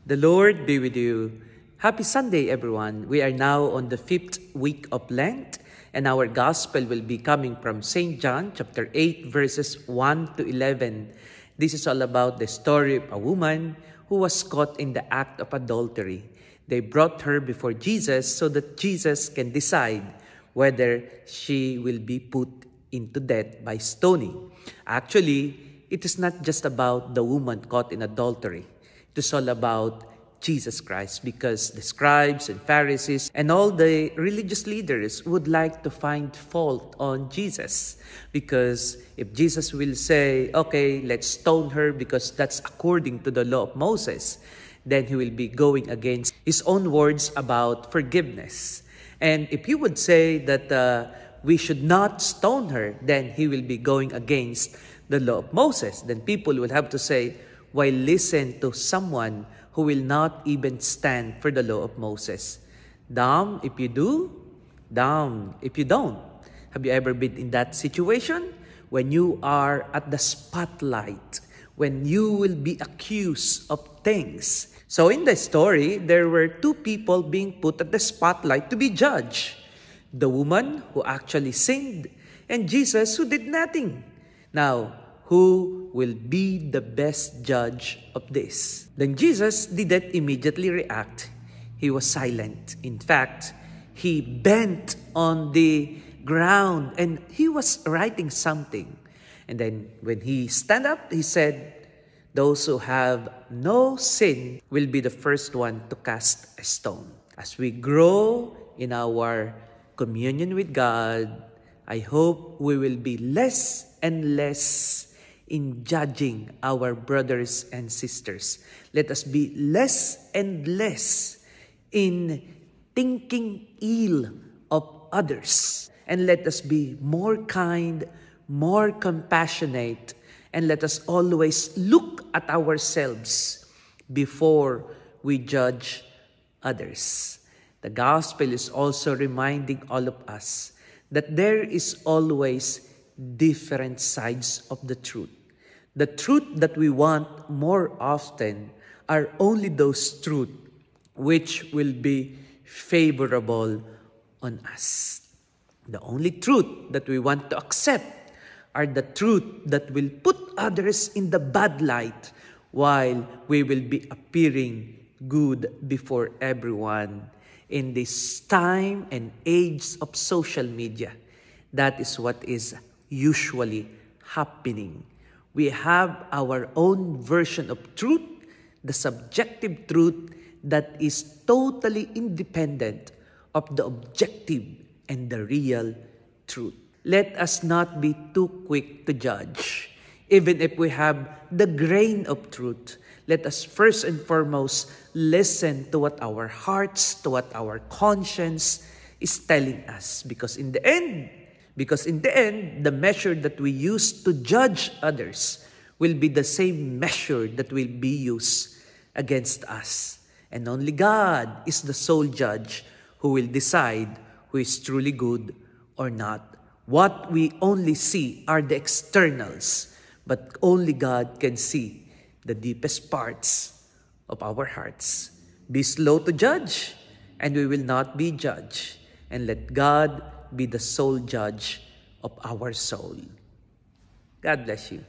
The Lord be with you. Happy Sunday, everyone. We are now on the 5th week of Lent, and our gospel will be coming from St. John chapter 8, verses 1 to 11. This is all about the story of a woman who was caught in the act of adultery. They brought her before Jesus so that Jesus can decide whether she will be put into death by stoning. Actually, it is not just about the woman caught in adultery. It is all about Jesus Christ, because the scribes and Pharisees and all the religious leaders would like to find fault on Jesus. Because if Jesus will say, okay, let's stone her because that's according to the law of Moses, then he will be going against his own words about forgiveness. And if he would say that we should not stone her, then he will be going against the law of Moses. Then people will have to say, why listen to someone who will not even stand for the law of Moses? Damn if you do, damn if you don't. Have you ever been in that situation? When you are at the spotlight, when you will be accused of things. So in the story, there were two people being put at the spotlight to be judged. The woman who actually sinned, and Jesus who did nothing. Now, who will be the best judge of this? Then Jesus didn't immediately react. He was silent. In fact, he bent on the ground and he was writing something. And then when he stand up, he said, those who have no sin will be the first one to cast a stone. As we grow in our communion with God, I hope we will be less and less in judging our brothers and sisters. Let us be less and less in thinking ill of others. And let us be more kind, more compassionate, and let us always look at ourselves before we judge others. The gospel is also reminding all of us that there is always different sides of the truth. The truth that we want more often are only those truths which will be favorable on us. The only truth that we want to accept are the truth that will put others in the bad light, while we will be appearing good before everyone. In this time and age of social media, that is what is usually happening. We have our own version of truth, the subjective truth that is totally independent of the objective and the real truth. Let us not be too quick to judge. Even if we have the grain of truth, let us first and foremost listen to what our hearts, to what our conscience is telling us. Because in the end, the measure that we use to judge others will be the same measure that will be used against us. And only God is the sole judge who will decide who is truly good or not. What we only see are the externals, but only God can see the deepest parts of our hearts. Be slow to judge, and we will not be judged. And let God be the sole judge of our soul. God bless you.